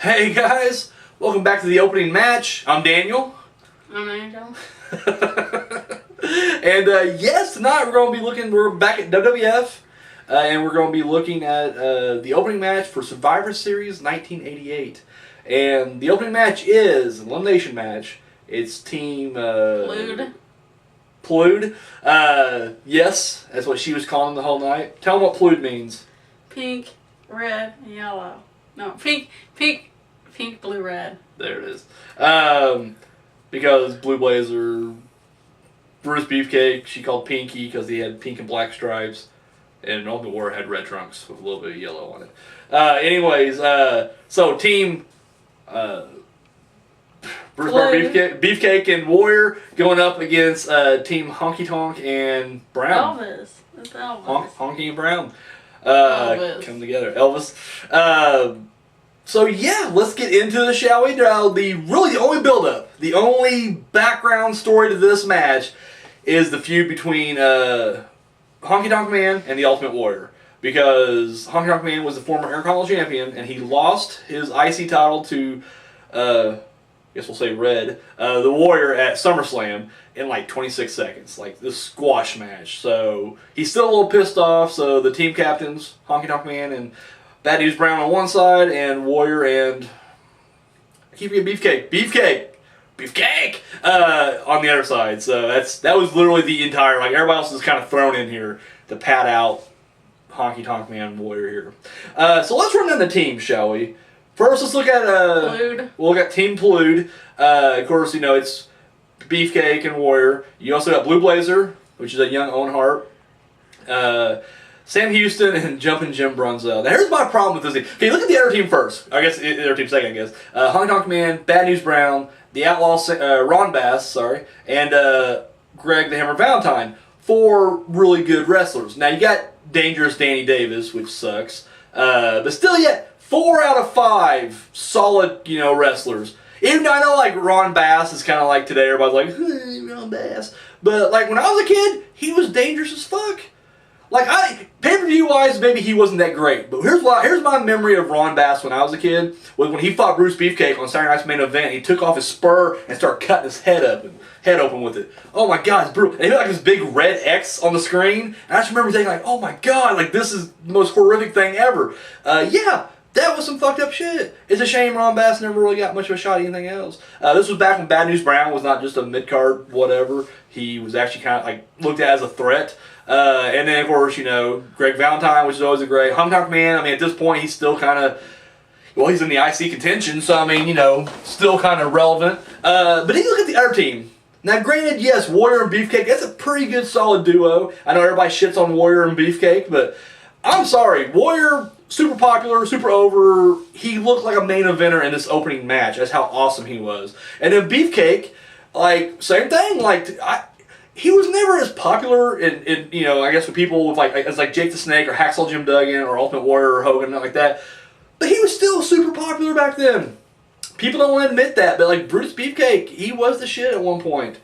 Hey guys, welcome back to the opening match. I'm Daniel. I'm Angel. And yes, tonight we're back at WWF, and we're going to be looking at the opening match for Survivor Series 1988. And the opening match is an elimination match. It's team... Plued. Yes, that's what she was calling the whole night. Tell them what Plued means. Pink, red, and yellow. No, pink, blue, red. There it is. Because Blue Blazer, Brutus Beefcake, she called Pinky because he had pink and black stripes, and Ultimate Warrior had red trunks with a little bit of yellow on it. So team Brutus Barber, Beefcake and Warrior going up against team Honky Tonk and Brown. Elvis. It's Elvis. Honky and Brown. Come together. Elvis. So yeah, let's get into it, shall we? The only build-up, the only background story to this match is the feud between Honky Tonk Man and the Ultimate Warrior. Because Honky Tonk Man was the former Intercontinental Champion, and he lost his IC title to, I guess we'll say Red, the Warrior at SummerSlam in like 26 seconds. Like this squash match. So he's still a little pissed off, so the team captains, Honky Tonk Man and Bad News Brown on one side, and Warrior and I keep getting Beefcake on the other side. So that was literally the entire, like, everybody else is kind of thrown in here to pad out Honky Tonk Man and Warrior here. So let's run down the teams, shall we? First, let's look at Plued. We'll look at Team Plued. Of course, you know it's Beefcake and Warrior. You also got Blue Blazer, which is a young Owen Hart. Sam Houston and Jumpin' Jim Brunzell. Now, here's my problem with this team. Okay, look at the other team first. I guess the other team second, I guess. Honky Tonk Man, Bad News Brown, the Outlaw, Ron Bass, and Greg the Hammer Valentine. 4 really good wrestlers. Now, you got Dangerous Danny Davis, which sucks. But still, yet, 4 out of 5 solid, wrestlers. Even though I know, like, Ron Bass is kind of like today, everybody's like, hey, Ron Bass. But, like, when I was a kid, he was dangerous as fuck. Like, pay-per-view wise, maybe he wasn't that great. But here's my memory of Ron Bass when I was a kid, was when he fought Bruce Beefcake on Saturday Night's Main Event. He took off his spur and started cutting his head open with it. Oh my God, it's brutal. And he had like this big red X on the screen. And I just remember thinking like, oh my God, like this is the most horrific thing ever. Yeah, that was some fucked up shit. It's a shame Ron Bass never really got much of a shot at anything else. This was back when Bad News Brown was not just a mid-card whatever. He was actually kind of like looked at as a threat. And then, of course, Greg Valentine, which is always a great Honky Tonk Man. I mean, at this point, he's still kind of, he's in the IC contention, so, I mean, still kind of relevant. But then you look at the other team. Now, granted, yes, Warrior and Beefcake, that's a pretty good, solid duo. I know everybody shits on Warrior and Beefcake, but I'm sorry. Warrior, super popular, super over. He looked like a main eventer in this opening match. That's how awesome he was. And then Beefcake, like, same thing. Like, he was never as popular in I guess with people with as Jake the Snake or Hacksaw Jim Duggan or Ultimate Warrior or Hogan, nothing like that. But he was still super popular back then. People don't want to admit that, but like Brutus Beefcake, he was the shit at one point.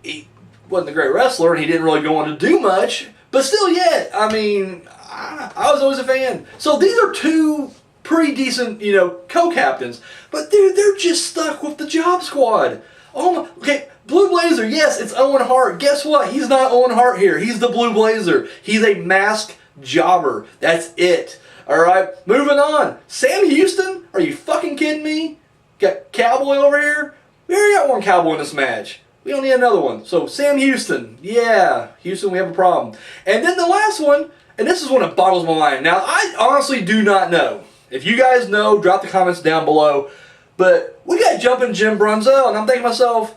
He wasn't a great wrestler and he didn't really go on to do much, but still yet, I mean, I was always a fan. So these are 2 pretty decent, co-captains. But dude, they're just stuck with the Job Squad. Oh my, okay. Blue Blazer, yes, it's Owen Hart. Guess what? He's not Owen Hart here. He's the Blue Blazer. He's a masked jobber. That's it. Alright, moving on. Sam Houston? Are you fucking kidding me? Got Cowboy over here? We already got one Cowboy in this match. We don't need another one. So, Sam Houston. Yeah, Houston, we have a problem. And then the last one, and this is one that boggles my mind. Now, I honestly do not know. If you guys know, drop the comments down below. But we got Jumpin' Jim Brunzell, and I'm thinking to myself,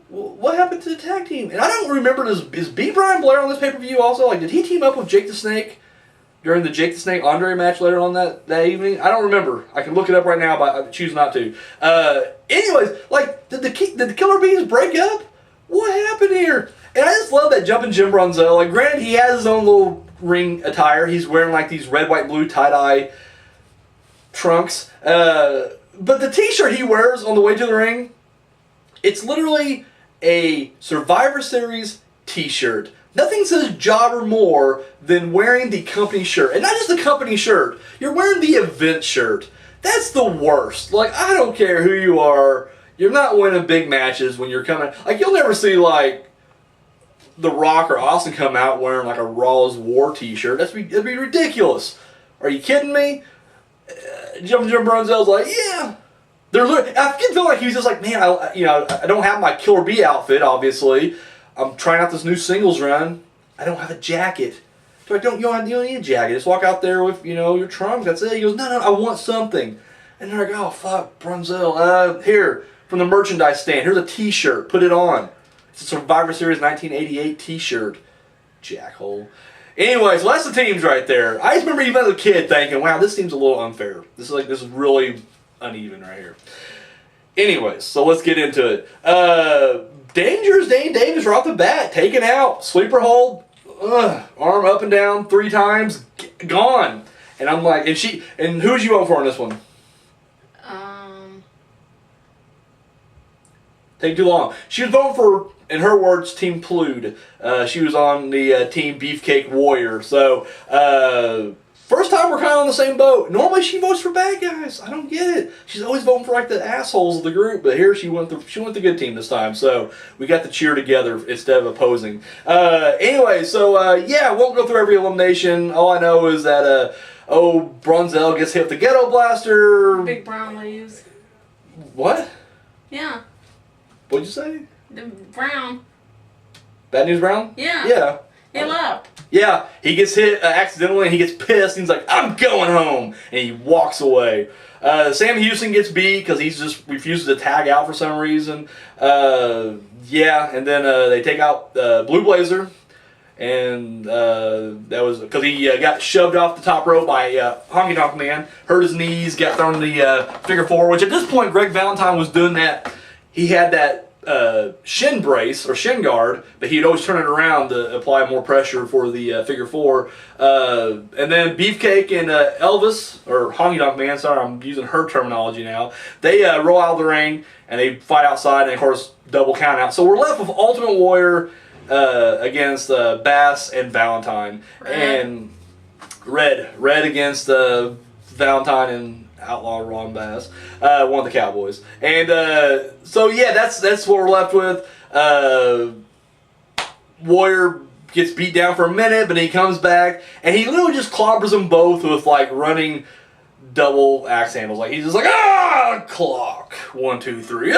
what happened to the tag team? And I don't remember, is B. Brian Blair on this pay-per-view also? Like, did he team up with Jake the Snake during the Jake the Snake Andre match later on that evening? I don't remember. I can look it up right now, but I choose not to. Anyways, like, did the Killer Bees break up? What happened here? And I just love that Jumpin' Jim Brunzell. Like, granted, he has his own little ring attire. He's wearing, like, these red, white, blue tie-dye trunks. But the t-shirt he wears on the way to the ring, it's literally a Survivor Series t-shirt. Nothing says jobber more than wearing the company shirt. And not just the company shirt. You're wearing the event shirt. That's the worst. Like, I don't care who you are. You're not winning big matches when you're coming. Like, you'll never see, like, The Rock or Austin come out wearing, like, a Raw's War t-shirt. That'd be ridiculous. Are you kidding me? Jumpin' Brunzell's like, yeah. I feel like he's just like, man, I don't have my Killer Bee outfit, obviously. I'm trying out this new singles run. I don't have a jacket. So you don't need a jacket. Just walk out there with, your trunks. That's it. He goes, no, I want something. And they're like, oh, fuck, Brunzell. Here, from the merchandise stand, here's a t-shirt. Put it on. It's a Survivor Series 1988 t-shirt. Jackhole. Anyway, so that's the teams right there. I just remember even as a kid thinking, wow, this seems a little unfair. This is really uneven right here. Anyways, so let's get into it. Dangerous Dane Davis right off the bat, taken out, sleeper hold, arm up and down 3 times, gone. And I'm like, and who'd you vote for on this one? Take too long. She was voting for, in her words, Team Plude. She was on the Team Beefcake Warrior. So, first time we're kind of on the same boat. Normally she votes for bad guys. I don't get it. She's always voting for like the assholes of the group, but here she went the good team this time. So we got to cheer together instead of opposing. Anyway, so yeah, won't go through every elimination. All I know is that Brunzell gets hit with the ghetto blaster. Big Brown leaves. What? Yeah. What'd you say? The Brown. Bad News Brown? Yeah. Yeah. He left. Yeah, he gets hit accidentally and he gets pissed. And he's like, I'm going home. And he walks away. Sam Houston gets beat because he just refuses to tag out for some reason. Yeah, and then they take out Blue Blazer. And that was because he got shoved off the top rope by Honky Tonk Man. Hurt his knees, got thrown in the figure 4, which at this point Greg Valentine was doing that. He had that shin brace or shin guard, but he'd always turn it around to apply more pressure for the figure 4. And then Beefcake and Elvis, or Honky Tonk Man, sorry, I'm using her terminology now. They roll out of the ring and they fight outside, and of course double count out. So we're left with Ultimate Warrior against Bass and Valentine, and Red against Valentine and Outlaw Ron Bass, one of the Cowboys. And so yeah, that's what we're left with. Warrior gets beat down for a minute, but he comes back and he literally just clobbers them both with like running double axe handles. Like he's just like, clock 1 2 3,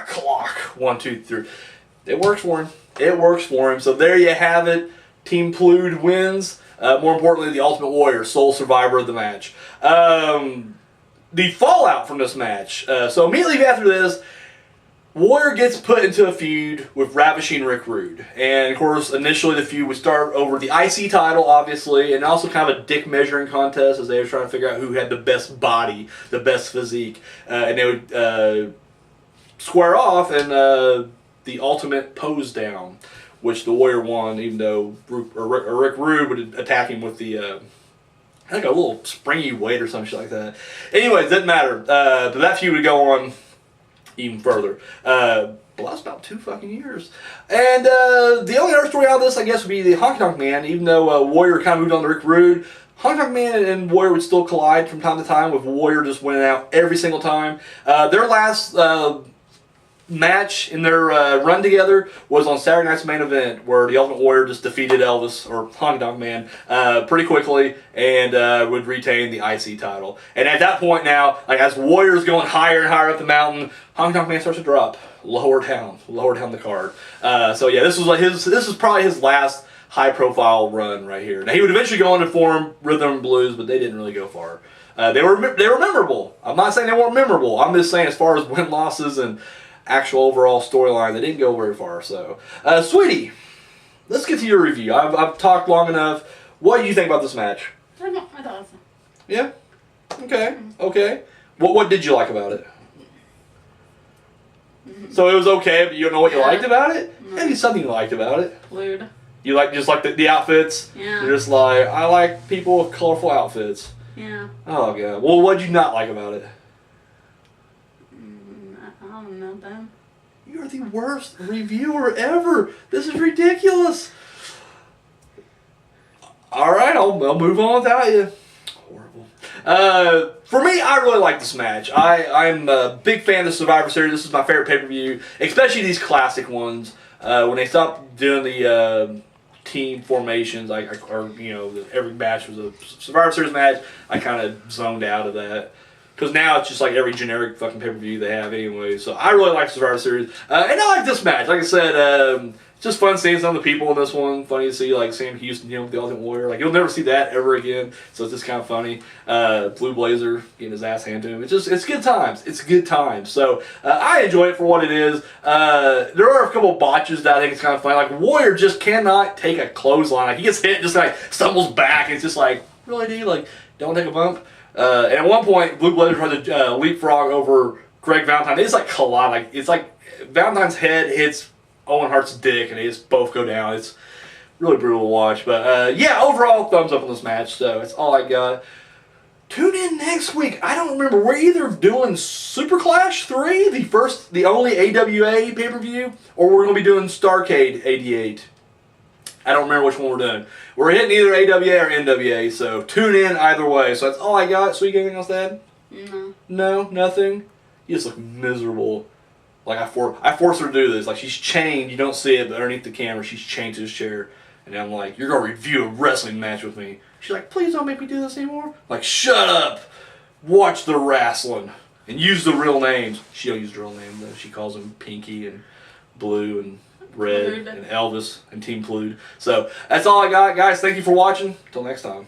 clock 1 2 3. It works for him. It works for him. So there you have it. Team Plude wins. More importantly, the Ultimate Warrior, sole survivor of the match. The fallout from this match. So immediately after this, Warrior gets put into a feud with Ravishing Rick Rude. And of course, initially the feud would start over the IC title, obviously, and also kind of a dick measuring contest as they were trying to figure out who had the best body, the best physique. And they would square off and the ultimate pose down, which the Warrior won, even though Rick Rude would attack him with the like a little springy weight or some shit like that. Anyways, doesn't matter. But that feud would go on even further. But that's about 2 fucking years. And the only other story out of this, I guess, would be the Honky Tonk Man. Even though Warrior kind of moved on to Rick Rude, Honky Tonk Man and Warrior would still collide from time to time, with Warrior just winning out every single time. Their last match in their run together was on Saturday Night's Main Event, where the Ultimate Warrior just defeated Elvis, or Honky Tonk Man, pretty quickly, and would retain the IC title. And at that point now, like as Warrior's going higher and higher up the mountain, Honky Tonk Man starts to drop lower down the card. So yeah, this was probably his last high-profile run right here. Now he would eventually go on to form Rhythm and Blues, but they didn't really go far. They were memorable. I'm not saying they weren't memorable. I'm just saying as far as win-losses and actual overall storyline, they didn't go very far. So, Sweetie, let's get to your review. I've talked long enough. What do you think about this match? I thought it was. Yeah? Okay. What did you like about it? So it was okay, but you don't know what you liked about it? No. Maybe something you liked about it. Plude. You just like the outfits? Yeah. You're just like, I like people with colorful outfits. Yeah. Oh, God. Well, what did you not like about it? I don't know them. You're the worst reviewer ever. This is ridiculous. All right, I'll move on without you. Horrible. For me, I really like this match. I'm a big fan of the Survivor Series. This is my favorite pay-per-view, especially these classic ones. When they stopped doing the team formations, or every match was a Survivor Series match, I kind of zoned out of that. Because now it's just like every generic fucking pay-per-view they have anyway. So I really like Survivor Series. And I like this match. Like I said, it's just fun seeing some of the people in this one. Funny to see like Sam Houston, with the Ultimate Warrior. Like you'll never see that ever again. So it's just kind of funny. Blue Blazer getting his ass handed to him. It's good times. It's good times. So I enjoy it for what it is. There are a couple of botches that I think it's kind of funny. Like Warrior just cannot take a clothesline. Like he gets hit and just like stumbles back. And it's just like, really, dude? Like don't take a bump. And at one point, Blue Blazer tried to leapfrog over Greg Valentine. It's like collide. Like it's like Valentine's head hits Owen Hart's dick, and they just both go down. It's really brutal to watch. But yeah, overall, thumbs up on this match. So that's all I got. Tune in next week. I don't remember. We're either doing Super Clash 3, the only AWA pay-per-view, or we're going to be doing Starrcade 88. I don't remember which one we're doing. We're hitting either AWA or NWA, so tune in either way. So that's all I got. So you got anything else to add? No. No? Nothing? You just look miserable. Like I forced her to do this. Like she's chained. You don't see it, but underneath the camera, she's chained to this chair. And I'm like, you're going to review a wrestling match with me. She's like, please don't make me do this anymore. I'm like, shut up. Watch the wrestling. And use the real names. She don't use the real name, though. She calls them Pinky and Blue and Red and Elvis and Team Plude. So that's all I got, guys. Thank you for watching. Until next time.